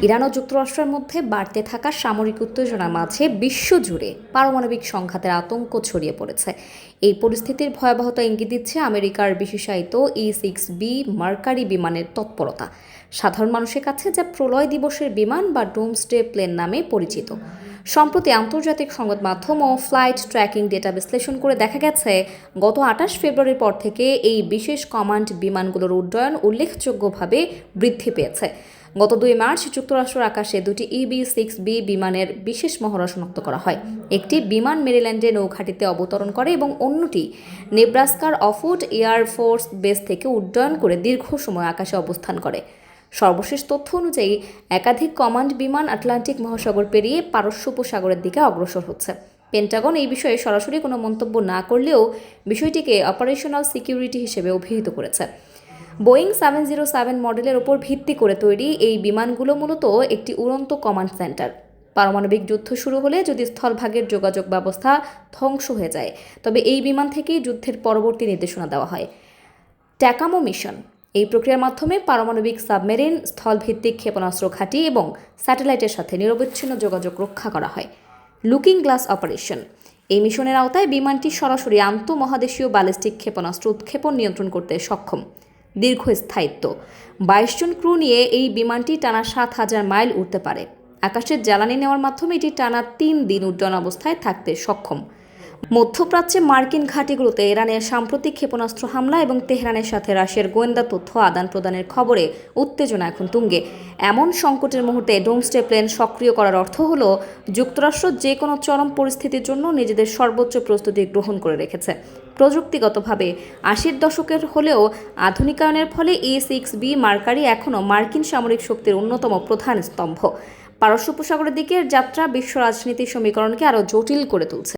Iran ও যুক্তরাষ্ট্রের মধ্যে বাড়তে থাকা সামরিক উত্তেজনার মাঝে বিশ্বজুড়ে পারমাণবিক সংঘাতের আতঙ্ক ছড়িয়ে পড়েছে। এই পরিস্থিতির ভয়াবহতা ইঙ্গিত দিচ্ছে আমেরিকার বিশেষায়িত E-6B মার্কারি বিমানের তৎপরতা। সাধারণ মানুষের কাছে যা প্রলয় দিবসের বিমান বা ডুমসডে প্লেন নামে পরিচিত। সম্প্রতি আন্তর্জাতিক সংবাদ মাধ্যম ও ফ্লাইট ট্র্যাকিং ডেটা বিশ্লেষণ করে দেখা গেছে, গত 28 ফেব্রুয়ারির পর থেকে এই বিশেষ কমান্ড বিমানগুলোর উড্ডয়ন উল্লেখযোগ্যভাবে বৃদ্ধি পেয়েছে। গত 2 মার্চ যুক্তরাষ্ট্রের আকাশে দুটি EB-6B বিমানের বিশেষ মহড়া শনাক্ত করা হয়। একটি বিমান মেরিল্যান্ডে নৌঘাঁটিতে অবতরণ করে এবং অন্যটি নেব্রাস্কার অফউড এয়ার ফোর্স বেস থেকে উড্ডয়ন করে দীর্ঘ সময় আকাশে অবস্থান করে। সর্বশেষ তথ্য অনুযায়ী একাধিক কমান্ড বিমান আটলান্টিক মহাসাগর পেরিয়ে পারস্য উপসাগরের দিকে অগ্রসর হচ্ছে। পেন্টাগন এই বিষয়ে সরাসরি কোনো মন্তব্য না করলেও বিষয়টিকে অপারেশনাল সিকিউরিটি হিসেবে অভিহিত করেছে। বোয়িং 707 মডেলের ওপর ভিত্তি করে তৈরি এই বিমানগুলো মূলত একটি উড়ন্ত কমান্ড সেন্টার। পারমাণবিক যুদ্ধ শুরু হলে যদি স্থলভাগের যোগাযোগ ব্যবস্থা ধ্বংস হয়ে যায়, তবে এই বিমান থেকেই যুদ্ধের পরবর্তী নির্দেশনা দেওয়া হয়। ট্যাকামো মিশন এই প্রক্রিয়ার মাধ্যমে পারমাণবিক সাবমেরিন, স্থলভিত্তিক ক্ষেপণাস্ত্র ঘাঁটি এবং স্যাটেলাইটের সাথে নিরবচ্ছিন্ন যোগাযোগ রক্ষা করা হয়। লুকিং গ্লাস অপারেশন এই মিশনের আওতায় বিমানটি সরাসরি আন্তঃমহাদেশীয় ব্যালিস্টিক ক্ষেপণাস্ত্র উৎক্ষেপণ নিয়ন্ত্রণ করতে সক্ষম। দীর্ঘস্থায়িত্ব 22 জন ক্রু নিয়ে এই বিমানটি টানা 7000 মাইল উড়তে পারে। আকাশের জ্বালানি নেওয়ার মাধ্যমে এটি টানা 3 দিন উড্ডয়ন অবস্থায় থাকতে সক্ষম। মধ্যপ্রাচ্যে মার্কিন ঘাঁটিগুলোতে ইরানের সাম্প্রতিক ক্ষেপণাস্ত্র হামলা এবং তেহরানের সাথে রাশিয়ার গোয়েন্দা তথ্য আদান প্রদানের খবরে উত্তেজনা এখন তুঙ্গে। এমন সংকটের মুহূর্তে ডোমসডে প্লেন সক্রিয় করার অর্থ হলো যুক্তরাষ্ট্র যে কোনো চরম পরিস্থিতির জন্য নিজেদের সর্বোচ্চ প্রস্তুতি গ্রহণ করে রেখেছে। প্রযুক্তিগতভাবে 80-এর দশকের হলেও আধুনিকায়নের ফলে E-6B মার্কারি এখনও মার্কিন সামরিক শক্তির অন্যতম প্রধান স্তম্ভ। পারস্য উপসাগরের দিকের যাত্রা বিশ্ব রাজনীতির সমীকরণকে আরও জটিল করে তুলছে।